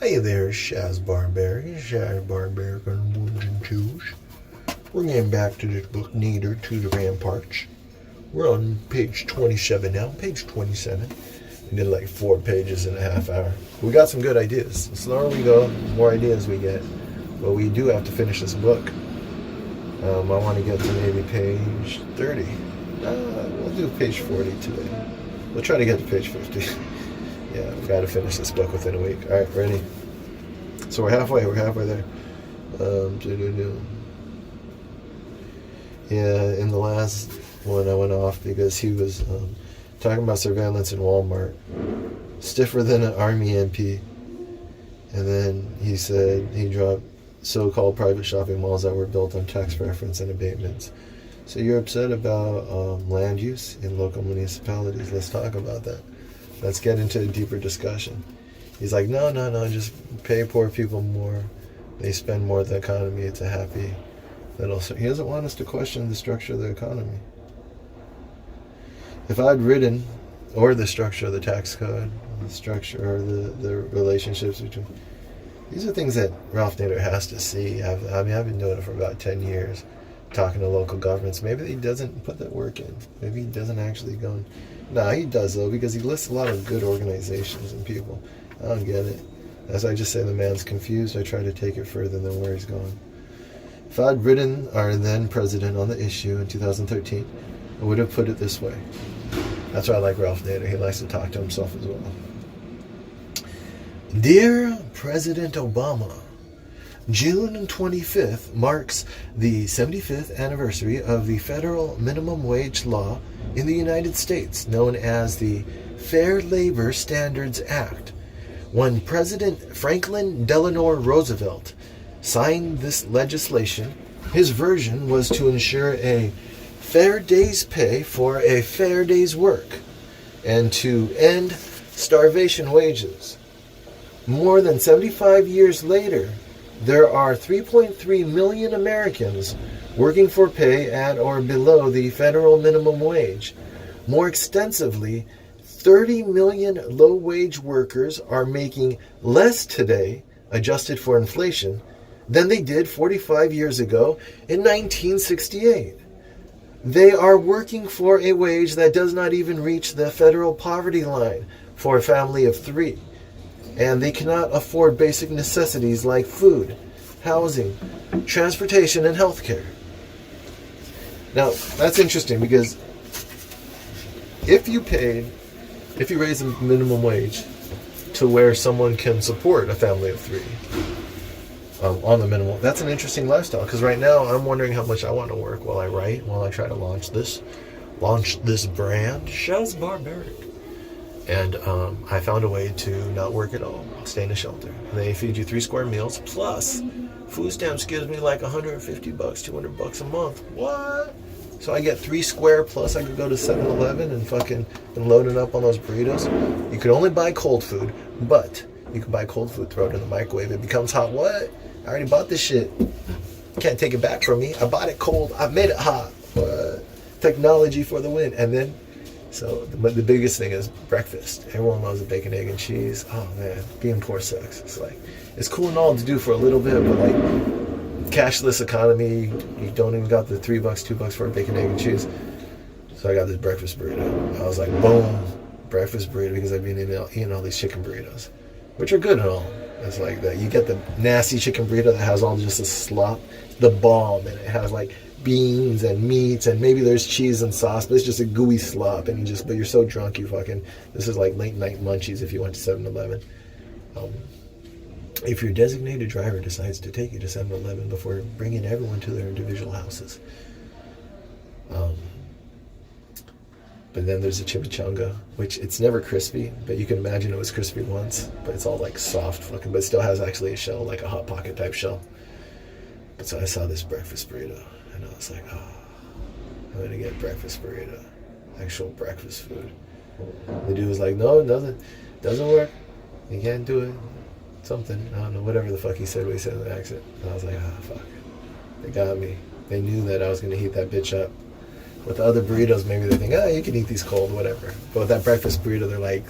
Hey there, Shaz Barbarian, and ones and twos. We're getting back to this book, Nader to the Ramparts. We're on page 27 now, page 27. We did like 4 pages in a half hour. We got some good ideas. The slower we go, the more ideas we get. But we do have to finish this book. I want to get to maybe page 30. We'll do page 40 today. We'll try to get to page 50. Yeah, we got to finish this book within a week. All right, ready? So we're halfway there. Yeah, in the last one I went off because he was talking about surveillance in Walmart. Stiffer than an Army MP. And then he said he dropped so-called private shopping malls that were built on tax preference and abatements. So you're upset about land use in local municipalities. Let's talk about that. Let's get into a deeper discussion. He's like, no, just pay poor people more. They spend more of the economy. It's a happy little... He doesn't want us to question the structure of the economy. If I'd written, or the structure of the tax code, the structure or the relationships between... These are things that Ralph Nader has to see. I've been doing it for about 10 years, talking to local governments. Maybe he doesn't put that work in. Maybe he doesn't actually go and... No, he does, though, because he lists a lot of good organizations and people. I don't get it. As I just say, the man's confused. I try to take it further than where he's going. If I'd written our then president on the issue in 2013, I would have put it this way. That's why I like Ralph Nader. He likes to talk to himself as well. Dear President Obama, June 25th marks the 75th anniversary of the federal minimum wage law in the United States, known as the Fair Labor Standards Act. When President Franklin Delano Roosevelt signed this legislation, his version was to ensure a fair day's pay for a fair day's work and to end starvation wages. More than 75 years later, there are 3.3 million Americans working for pay at or below the federal minimum wage. More extensively, 30 million low-wage workers are making less today, adjusted for inflation, than they did 45 years ago in 1968. They are working for a wage that does not even reach the federal poverty line for a family of 3. And they cannot afford basic necessities like food, housing, transportation, and health care. Now, that's interesting because if you raise the minimum wage to where someone can support a family of 3 on the minimum, that's an interesting lifestyle. Because right now, I'm wondering how much I want to work while I write, while I try to launch this brand, Shaz Barbaric. And I found a way to not work at all, stay in a shelter. And they feed you 3 square meals, plus food stamps gives me like $150, $200 a month. What? So I get 3 square, plus I could go to 7-Eleven and fucking load it up on those burritos. You could only buy cold food, but you can buy cold food, throw it in the microwave. It becomes hot. What? I already bought this shit. Can't take it back from me. I bought it cold. I made it hot. What? Technology for the win. And then... So, but the biggest thing is breakfast. Everyone loves a bacon, egg, and cheese. Oh man, being poor sucks. It's like, it's cool and all to do for a little bit, but like, cashless economy, you don't even got the $3, $2 for a bacon, egg, and cheese. So I got this breakfast burrito. I was like, boom, breakfast burrito, because I've been eating all these chicken burritos, which are good and all. It's like that. You get the nasty chicken burrito that has all just the slop, the bomb, and it has like beans and meats and maybe there's cheese and sauce, but it's just a gooey slop, and but you're so drunk you fucking... This is like late night munchies if you went to 7-Eleven. If your designated driver decides to take you to 7-Eleven before bringing everyone to their individual houses. But then there's a chimichanga, which it's never crispy, but you can imagine it was crispy once, but it's all like soft fucking, but it still has actually a shell, like a Hot Pocket type shell. But so I saw this breakfast burrito, and I was like, oh, I'm gonna get breakfast burrito, actual breakfast food. The dude was like, no, it doesn't work. You can't do it. Something, I don't know, whatever the fuck he said, what he said in the accent. And I was like, fuck. They got me. They knew that I was gonna heat that bitch up. With the other burritos, maybe they think, you can eat these cold, whatever. But with that breakfast burrito, they're like,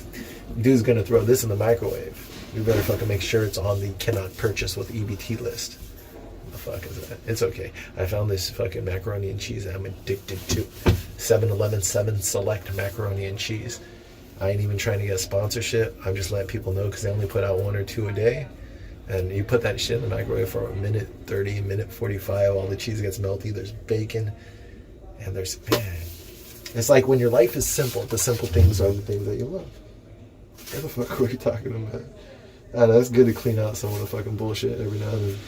dude's gonna throw this in the microwave. You better fucking make sure it's on the cannot purchase with EBT list. What the fuck is that? It's okay. I found this fucking macaroni and cheese I'm addicted to. 7-Eleven 7 Select macaroni and cheese. I ain't even trying to get sponsorship. I'm just letting people know because they only put out 1 or 2 a day. And you put that shit in the microwave for a minute 30, minute 45. All the cheese gets melty. There's bacon. And there's, man. It's like when your life is simple, the simple things are the things that you love. What the fuck were we talking about? I know, it's good to clean out some of the fucking bullshit every now and then.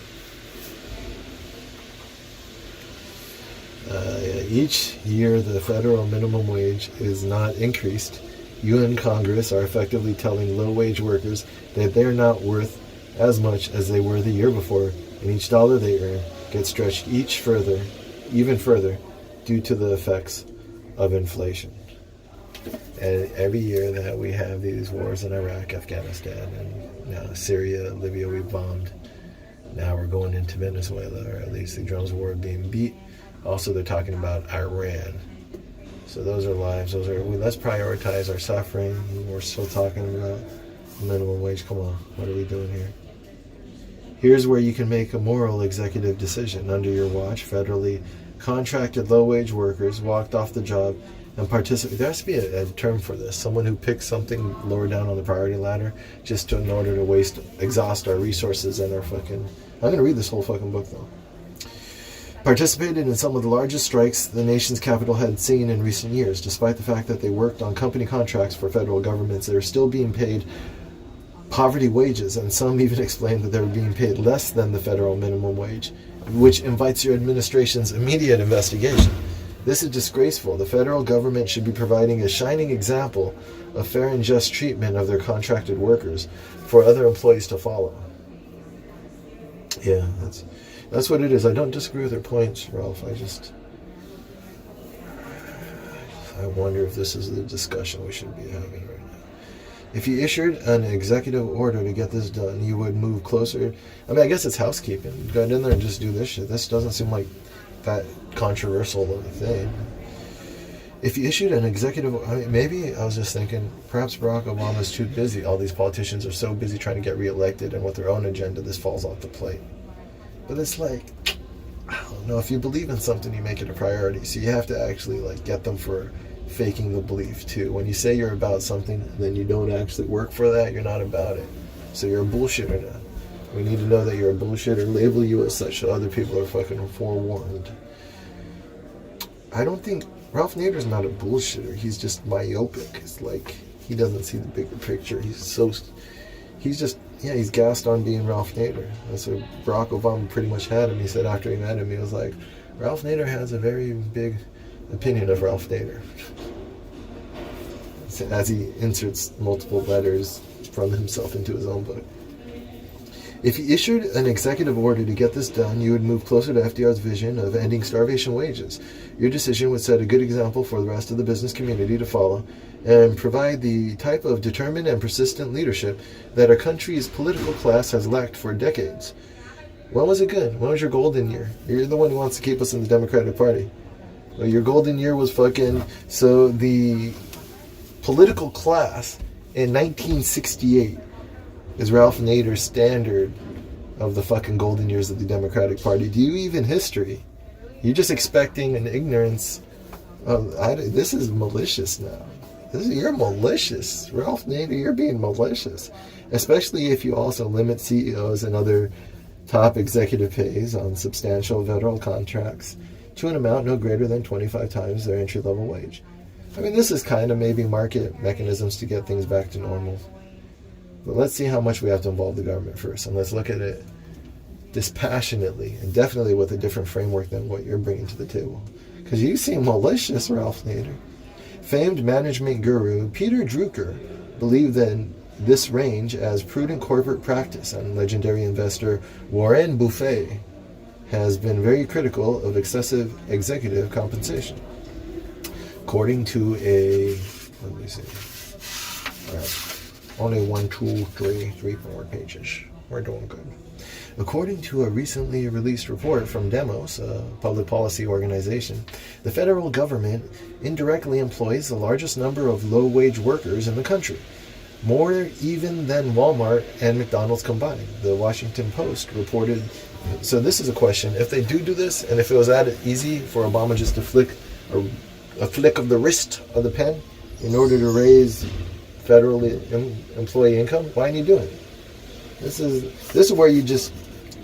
Each year the federal minimum wage is not increased. You and Congress are effectively telling low-wage workers that they're not worth as much as they were the year before, and each dollar they earn gets stretched even further, due to the effects of inflation. And every year that we have these wars in Iraq, Afghanistan, and now Syria, Libya, we bombed. Now we're going into Venezuela, or at least the drones war being beat. Also, they're talking about Iran. So those are lives. Let's prioritize our suffering. We're still talking about minimum wage. Come on, what are we doing here? Here's where you can make a moral executive decision. Under your watch, federally contracted low-wage workers walked off the job and participate. There has to be a term for this. Someone who picks something lower down on the priority ladder just in order to exhaust our resources and our fucking... I'm going to read this whole fucking book, though. Participated in some of the largest strikes the nation's capital had seen in recent years. Despite the fact that they worked on company contracts for federal governments, they are still being paid poverty wages, and some even explained that they were being paid less than the federal minimum wage, which invites your administration's immediate investigation. This is disgraceful. The federal government should be providing a shining example of fair and just treatment of their contracted workers for other employees to follow. Yeah, that's what it is. I don't disagree with their points, Ralph. I wonder if this is the discussion we should be having right now. If you issued an executive order to get this done, you would move closer. I mean, I guess it's housekeeping. Go in there and just do this shit. This doesn't seem like that controversial of a thing. If you issued an executive, maybe I was just thinking, perhaps Barack Obama's too busy. All these politicians are so busy trying to get reelected, and with their own agenda, this falls off the plate. But it's like, I don't know, if you believe in something, you make it a priority. So you have to actually get them for faking the belief too. When you say you're about something, then you don't actually work for that, you're not about it. So you're a bullshitter now. We need to know that you're a bullshitter, label you as such so other people are fucking forewarned. I don't think Ralph Nader's not a bullshitter. He's just myopic. It's like he doesn't see the bigger picture. He's gassed on being Ralph Nader. That's what Barack Obama pretty much had him. He said after he met him, he was like, Ralph Nader has a very big opinion of Ralph Nader. As he inserts multiple letters from himself into his own book. If he issued an executive order to get this done, you would move closer to FDR's vision of ending starvation wages. Your decision would set a good example for the rest of the business community to follow and provide the type of determined and persistent leadership that our country's political class has lacked for decades. When was it good? When was your golden year? You're the one who wants to keep us in the Democratic Party. Well, your golden year was so the political class in 1968 is Ralph Nader's standard of the fucking golden years of the Democratic Party. Do you even history? You're just expecting an ignorance. This is malicious now. You're malicious. Ralph Nader, you're being malicious. Especially if you also limit CEOs and other top executive pays on substantial federal contracts to an amount no greater than 25 times their entry-level wage. I mean, this is kind of maybe market mechanisms to get things back to normal. But let's see how much we have to involve the government first. And let's look at it dispassionately and definitely with a different framework than what you're bringing to the table. Because you seem malicious, Ralph Nader. Famed management guru Peter Drucker believed in this range as prudent corporate practice, and legendary investor Warren Buffett has been very critical of excessive executive compensation. According to let me see. All right. Only 1, 2, 3, 4 pages. We're doing good. According to a recently released report from Demos, a public policy organization, the federal government indirectly employs the largest number of low-wage workers in the country. more even than Walmart and McDonald's combined. The Washington Post reported. So this is a question: if they do this, and if it was that easy for Obama just to flick a flick of the wrist of the pen in order to raise federal employee income, why ain't he doing it? This is where you just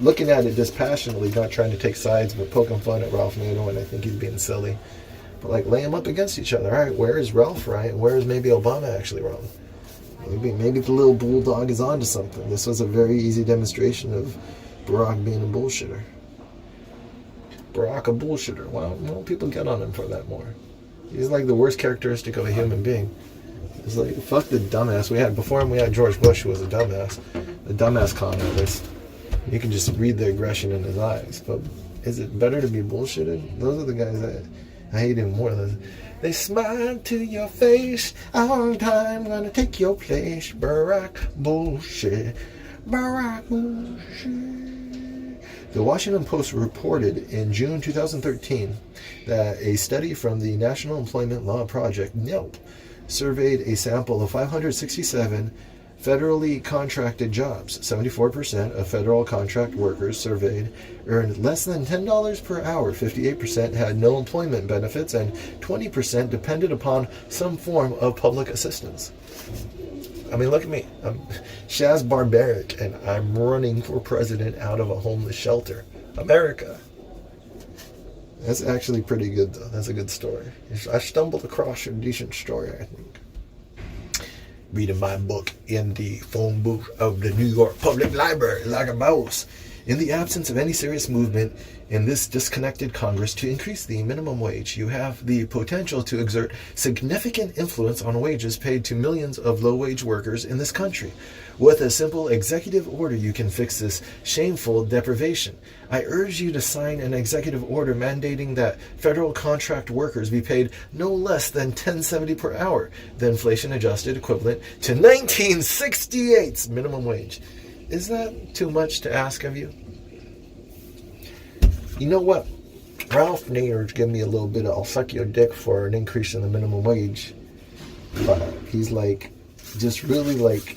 looking at it dispassionately, not trying to take sides, but poking fun at Ralph Nader when I think he's being silly. But like lay them up against each other. All right, where is Ralph right, and where is maybe Obama actually wrong? Maybe the little bulldog is onto something. This was a very easy demonstration of Barack being a bullshitter. Barack a bullshitter. Well, people get on him for that more. He's like the worst characteristic of a human being. It's like, fuck the dumbass. Before him, we had George Bush, who was a dumbass. The dumbass con artist. You can just read the aggression in his eyes. But is it better to be bullshitted? Those are the guys that I hate him more. They smile to your face all the time, gonna take your place. Barack bullshit. Barack bullshit. The Washington Post reported in June 2013 that a study from the National Employment Law Project, NELP, surveyed a sample of 567 federally contracted jobs. 74% of federal contract workers surveyed earned less than $10 per hour. 58% had no employment benefits, and 20% depended upon some form of public assistance. I mean, look at me. I'm Shaz Barbaric, and I'm running for president out of a homeless shelter. America. That's actually pretty good, though. That's a good story. I stumbled across a decent story, I think. Reading my book in the phone booth of the New York Public Library like a mouse. In the absence of any serious movement in this disconnected Congress to increase the minimum wage, you have the potential to exert significant influence on wages paid to millions of low-wage workers in this country. With a simple executive order, you can fix this shameful deprivation. I urge you to sign an executive order mandating that federal contract workers be paid no less than $10.70 per hour, the inflation-adjusted equivalent to 1968's minimum wage. Is that too much to ask of you? You know what? Ralph Nader's giving me a little bit of I'll suck your dick for an increase in the minimum wage. But he's like, just really like,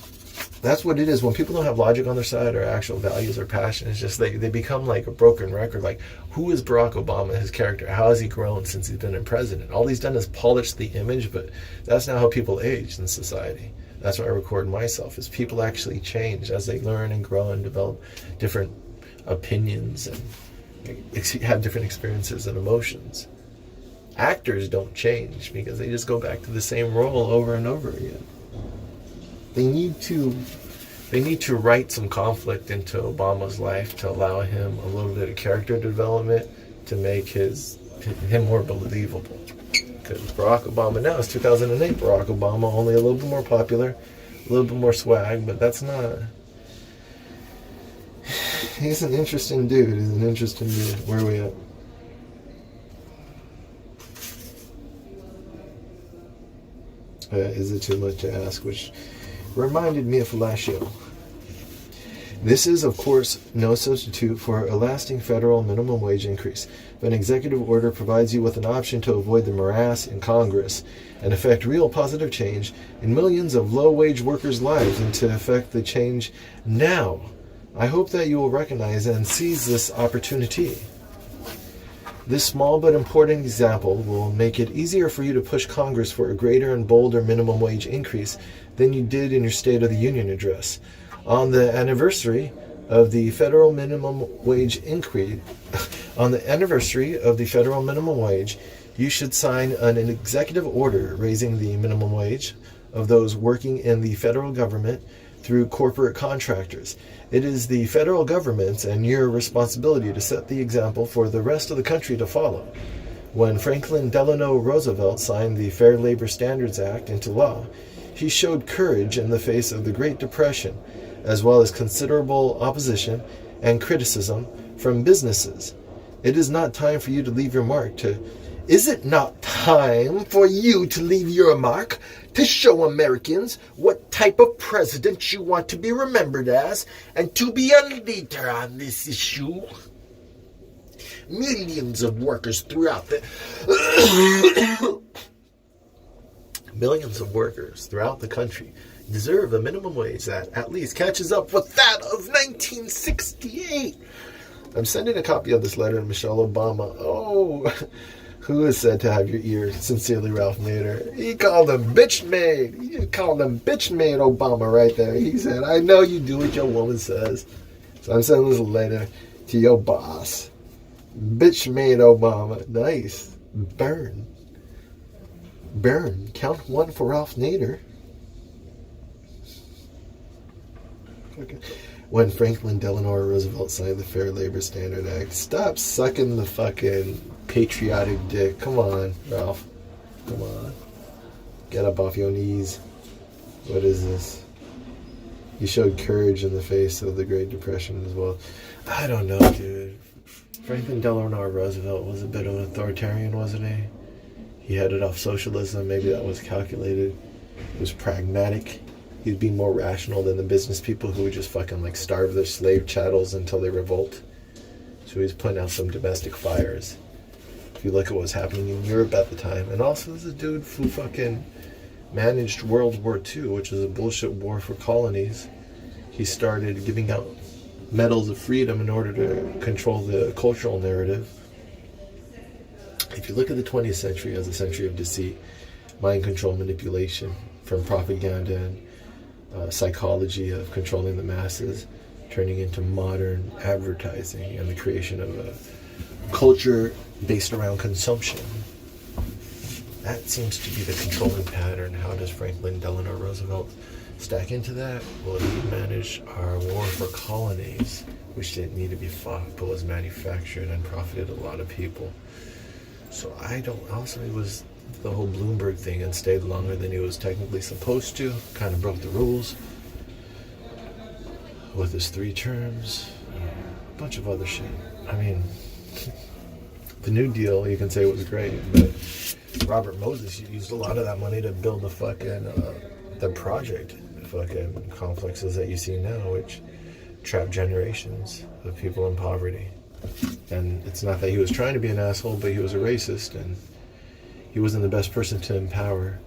that's what it is. When people don't have logic on their side or actual values or passion, it's just they become like a broken record. Like, who is Barack Obama, his character? How has he grown since he's been in president? All he's done is polish the image, but that's not how people age in society. That's why I record myself, is people actually change as they learn and grow and develop different opinions and have different experiences and emotions. Actors don't change because they just go back to the same role over and over again. They need to write some conflict into Obama's life to allow him a little bit of character development to make him more believable. Because Barack Obama now is 2008 Barack Obama, only a little bit more popular, a little bit more swag, but that's not. He's an interesting dude. Where are we at? Is it too much to ask? Which reminded me of last show. This is, of course, no substitute for a lasting federal minimum wage increase. But an executive order provides you with an option to avoid the morass in Congress and effect real positive change in millions of low-wage workers' lives, and to effect the change now. I hope that you will recognize and seize this opportunity. This small but important example will make it easier for you to push Congress for a greater and bolder minimum wage increase than you did in your State of the Union address. On the anniversary of the federal minimum wage increase, you should sign an executive order raising the minimum wage of those working in the federal government through corporate contractors. It is the federal government's and your responsibility to set the example for the rest of the country to follow. When Franklin Delano Roosevelt signed the Fair Labor Standards Act into law, he showed courage in the face of the Great Depression, as well as considerable opposition and criticism from businesses. Is it not time for you to leave your mark to show Americans what type of president you want to be remembered as, and to be a leader on this issue? Millions of workers throughout the Millions of workers throughout the country deserve a minimum wage that at least catches up with that of 1968. I'm sending a copy of this letter to Michelle Obama. Oh, who is said to have your ear? Sincerely, Ralph Nader. He called him bitch made. He called him bitch made Obama right there. He said, I know you do what your woman says. So I'm sending this letter to your boss. Bitch made Obama. Nice. Burn. Count one for Ralph Nader. Okay. When Franklin Delano Roosevelt signed the Fair Labor Standard Act. Stop sucking the fucking patriotic dick. Come on, Ralph. Come on. Get up off your knees. What is this? He showed courage in the face of the Great Depression as well. I don't know, dude. Franklin Delano Roosevelt was a bit of an authoritarian, wasn't he? He headed off socialism. Maybe that was calculated. It was pragmatic. He'd be more rational than the business people who would just fucking like starve their slave chattels until they revolt. So he's putting out some domestic fires. If you look at what was happening in Europe at the time. And also there's a dude who fucking managed World War II, which was a bullshit war for colonies. He started giving out medals of freedom in order to control the cultural narrative. If you look at the 20th century as a century of deceit, mind control, manipulation, from propaganda and psychology of controlling the masses, turning into modern advertising and the creation of a culture based around consumption. That seems to be the controlling pattern. How does Franklin Delano Roosevelt stack into that? Well, he managed our war for colonies, which didn't need to be fought, but was manufactured and profited a lot of people. So also it was the whole Bloomberg thing and stayed longer than he was technically supposed to. Kind of broke the rules with his 3 terms. A bunch of other shit. I mean, the New Deal, you can say was great, but Robert Moses used a lot of that money to build the fucking the project fucking complexes that you see now, which trap generations of people in poverty. And it's not that he was trying to be an asshole, but he was a racist, and he wasn't the best person to empower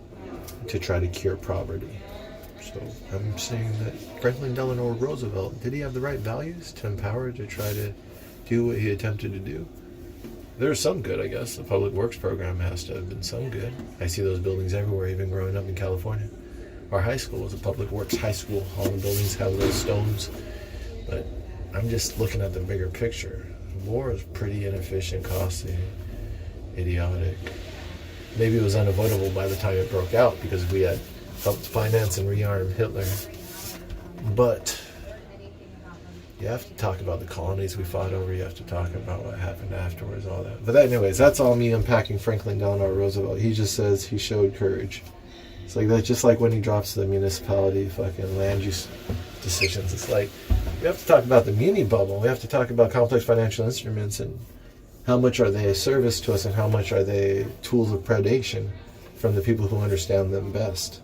to try to cure poverty. So I'm saying that Franklin Delano Roosevelt, did he have the right values to empower to try to do what he attempted to do? There's some good, I guess. The public works program has to have been some good. I see those buildings everywhere, even growing up in California. Our high school was a public works high school. All the buildings have those stones. But I'm just looking at the bigger picture. War is pretty inefficient, costly, idiotic. Maybe it was unavoidable by the time it broke out because we had helped finance and rearm Hitler. But you have to talk about the colonies we fought over. You have to talk about what happened afterwards, all that. But anyways, that's all me unpacking Franklin Delano Roosevelt. He just says he showed courage. It's like that, just like when he drops the municipality fucking land use decisions. It's like we have to talk about the muni bubble. We have to talk about complex financial instruments and how much are they a service to us and how much are they tools of predation from the people who understand them best.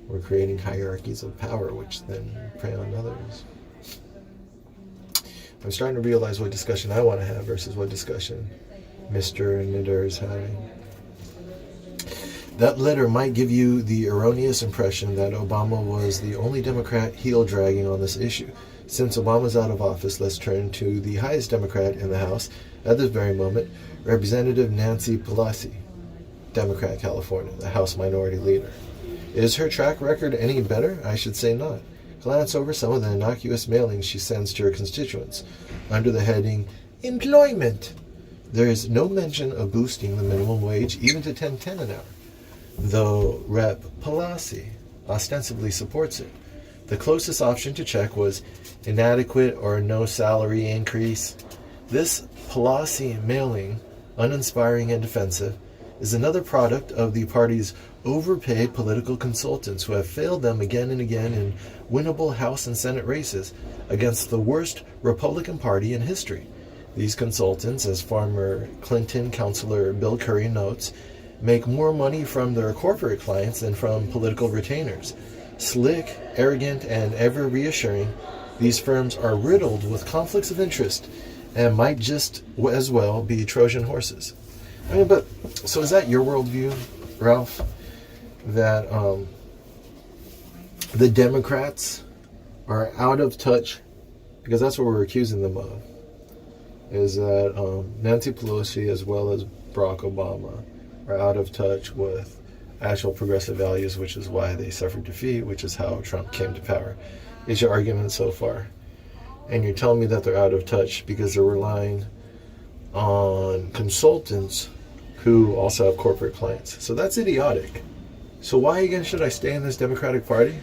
We're creating hierarchies of power which then prey on others. I'm starting to realize what discussion I want to have versus what discussion Mr. Nader is having. That letter might give you the erroneous impression that Obama was the only Democrat heel-dragging on this issue. Since Obama's out of office, let's turn to the highest Democrat in the House at this very moment, Representative Nancy Pelosi, Democrat, California, the House Minority Leader. Is her track record any better? I should say not. Glance over some of the innocuous mailings she sends to her constituents. Under the heading, Employment, there is no mention of boosting the minimum wage even to $10.10 an hour, though Rep. Pelosi ostensibly supports it. The closest option to check was inadequate or no salary increase. This Pelosi mailing, uninspiring and defensive, is another product of the party's overpaid political consultants who have failed them again and again in winnable House and Senate races against the worst Republican Party in history. These consultants, as former Clinton counselor Bill Curry notes, make more money from their corporate clients than from political retainers. Slick, arrogant, and ever reassuring, these firms are riddled with conflicts of interest and might just as well be Trojan horses. I mean, but, so is that your worldview, Ralph? that the Democrats are out of touch, because that's what we're accusing them of, is that Nancy Pelosi as well as Barack Obama are out of touch with actual progressive values, which is why they suffered defeat, which is how Trump came to power. Is your argument so far? And you're telling me that they're out of touch because they're relying on consultants who also have corporate clients. So that's idiotic. So why again should I stay in this Democratic Party?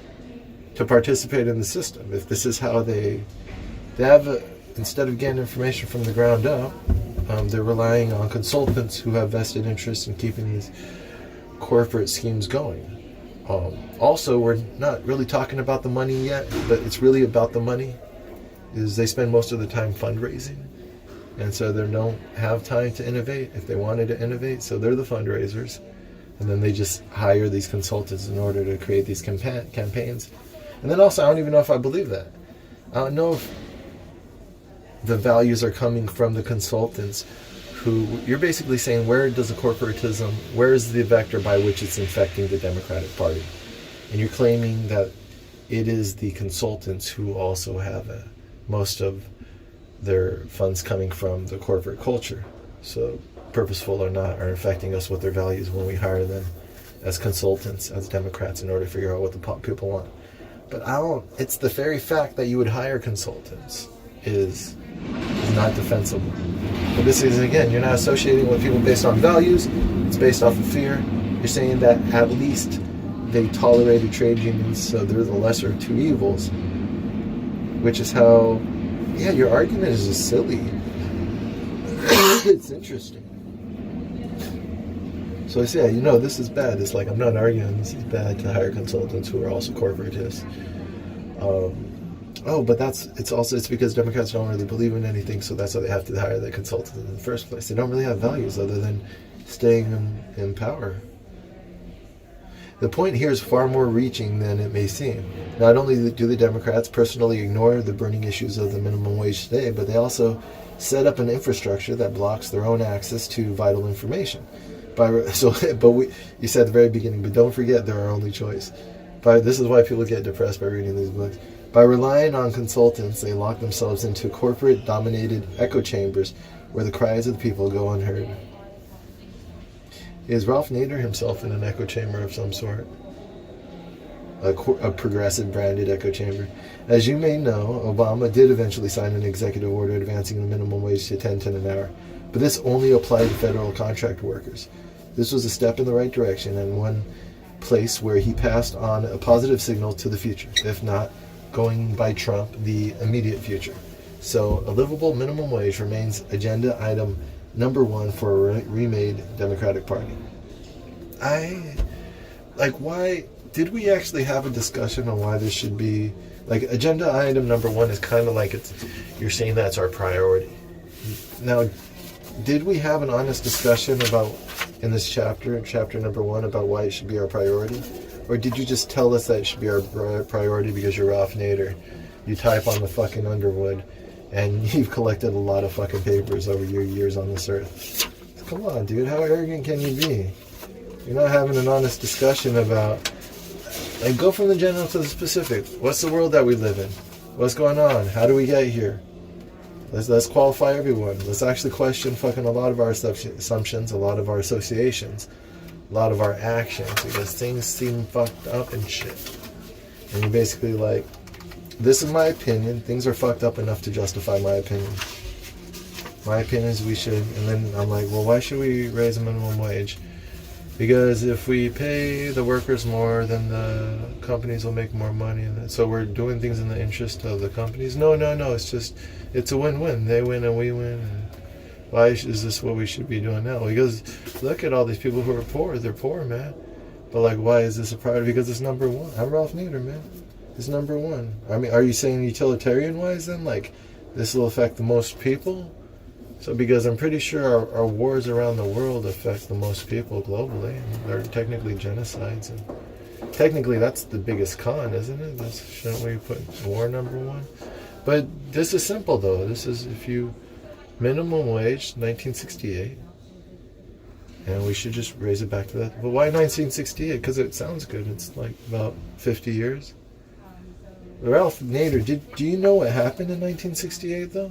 To participate in the system. If this is how they have, instead of getting information from the ground up, they're relying on consultants who have vested interest in keeping these corporate schemes going. Also, we're not really talking about the money yet, but it's really about the money. Is they spend most of the time fundraising, and so they don't have time to innovate if they wanted to innovate. So they're the fundraisers, and then they just hire these consultants in order to create these campaigns. And then also, I don't even know if I believe that. I don't know if the values are coming from the consultants who, you're basically saying, where does the corporatism, where is the vector by which it's infecting the Democratic Party? And you're claiming that it is the consultants who also have most of their funds coming from the corporate culture. So, purposeful or not, are affecting us with their values when we hire them as consultants, as Democrats, in order to figure out what the people want. But it's the very fact that you would hire consultants is not defensible. But this is, again, you're not associating with people based on values, it's based off of fear. You're saying that at least they tolerated trade unions, so they're the lesser of two evils, which is how, your argument is just silly. It's interesting. So I say, this is bad. It's like, I'm not arguing this is bad to hire consultants who are also corporatists. But it's because Democrats don't really believe in anything, so that's why they have to hire the consultants in the first place. They don't really have values other than staying in power. The point here is far more reaching than it may seem. Not only do the Democrats personally ignore the burning issues of the minimum wage today, but they also set up an infrastructure that blocks their own access to vital information. You said at the very beginning, but don't forget they're our only choice. This is why people get depressed by reading these books. By relying on consultants, they lock themselves into corporate-dominated echo chambers where the cries of the people go unheard. Is Ralph Nader himself in an echo chamber of some sort? A progressive branded echo chamber. As you may know, Obama did eventually sign an executive order advancing the minimum wage to $10 an hour, but this only applied to federal contract workers. This was a step in the right direction and one place where he passed on a positive signal to the future, if not, going by Trump, the immediate future. So a livable minimum wage remains agenda item number 1 for a remade Democratic Party. Why did we actually have a discussion on why this should be, agenda item number 1 is kind of like you're saying that's our priority. Now, did we have an honest discussion about, in this chapter number 1, about why it should be our priority? Or did you just tell us that it should be our priority because you're Ralph Nader? You type on the fucking Underwood, and you've collected a lot of fucking papers over your years on this earth. Come on, dude, how arrogant can you be? You're not having an honest discussion about, go from the general to the specific. What's the world that we live in? What's going on? How do we get here? Let's qualify everyone. Let's actually question fucking a lot of our assumptions, a lot of our associations, a lot of our actions, because things seem fucked up and shit. And you're basically like, this is my opinion. Things are fucked up enough to justify my opinion. My opinion is we should, and then I'm like, well, why should we raise the minimum wage? Because if we pay the workers more, then the companies will make more money. And so we're doing things in the interest of the companies. No. It's a win-win. They win and we win. And why is this what we should be doing now? Because look at all these people who are poor. They're poor, man. But why is this a priority? Because it's number 1. I'm Ralph Nader, man. It's number 1. I mean, are you saying utilitarian-wise then? This will affect the most people? So because I'm pretty sure our wars around the world affect the most people globally. They're technically genocides. And technically that's the biggest con, isn't it? Shouldn't we put war number 1? But this is simple though. This is minimum wage, 1968. And we should just raise it back to that. But why 1968? Because it sounds good. It's like about 50 years. Ralph Nader, do you know what happened in 1968 though?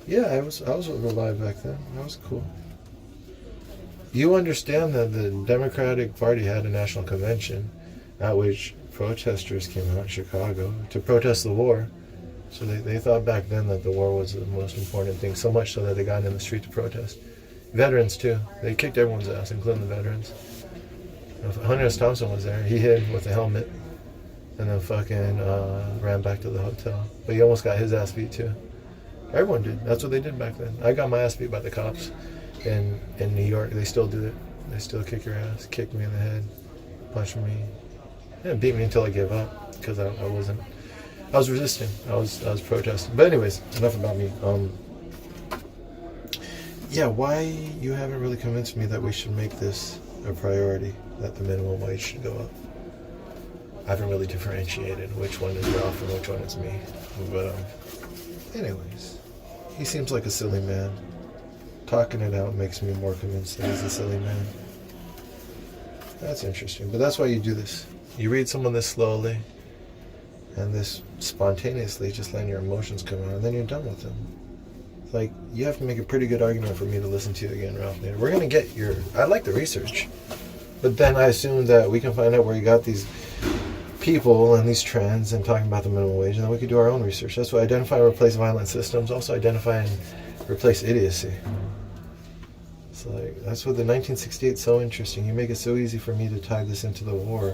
Yeah, I was alive back then. That was cool. You understand that the Democratic Party had a national convention at which protesters came out in Chicago to protest the war. So they thought back then that the war was the most important thing, so much so that they got in the street to protest. Veterans too. They kicked everyone's ass, including the veterans. Hunter S. Thompson was there. He hid with a helmet and then fucking ran back to the hotel. But he almost got his ass beat too. Everyone did. That's what they did back then. I got my ass beat by the cops in New York. They still do it. They still kick your ass, kick me in the head, punch me, and beat me until I gave up because I was resisting. I was protesting. But anyways, enough about me. Yeah, why you haven't really convinced me that we should make this a priority, that the minimum wage should go up. I haven't really differentiated which one is Ralph and which one is me. But anyways, he seems like a silly man. Talking it out makes me more convinced that he's a silly man. That's interesting. But that's why you do this. You read someone this slowly and this spontaneously, just letting your emotions come out, and then you're done with them. Like, you have to make a pretty good argument for me to listen to you again, Ralph Nader. We're going to get I like the research. But then I assume that we can find out where you got these people and these trends and talking about the minimum wage, and then we could do our own research. That's why identify and replace violent systems. Also identify and replace idiocy. So that's what the 1968 is so interesting. You make it so easy for me to tie this into the war,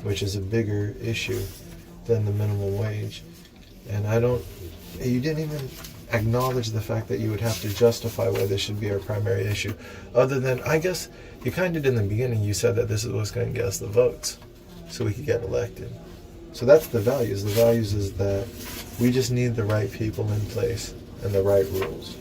which is a bigger issue than the minimum wage. And you didn't even acknowledge the fact that you would have to justify why this should be our primary issue. Other than, I guess, you kind of did in the beginning. You said that this is what's going to get us the votes so we could get elected. So that's the values. The values is that we just need the right people in place and the right rules.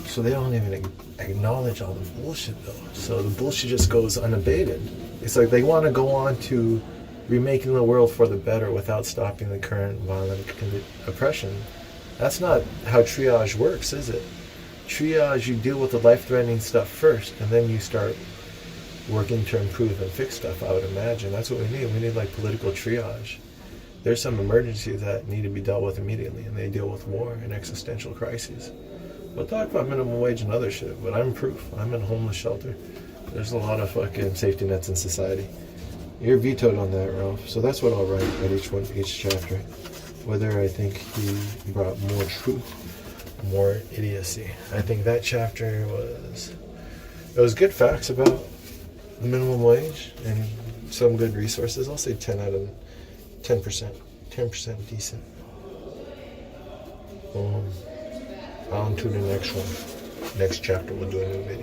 So they don't even acknowledge all the bullshit though. So the bullshit just goes unabated. It's like they want to go on to remaking the world for the better without stopping the current violent oppression. That's not how triage works, is it? Triage, you deal with the life-threatening stuff first, and then you start working to improve and fix stuff, I would imagine. That's what we need. We need, like, political triage. There's some emergencies that need to be dealt with immediately, and they deal with war and existential crises. We'll talk about minimum wage and other shit, but I'm proof. I'm in a homeless shelter. There's a lot of fucking safety nets in society. You're vetoed on that, Ralph. So that's what I'll write at each chapter. Whether I think he brought more truth, more idiocy. I think that chapter was good facts about the minimum wage and some good resources. I'll say 10 out of 10%. 10% decent. On to the next one. Next chapter, we'll do a new video.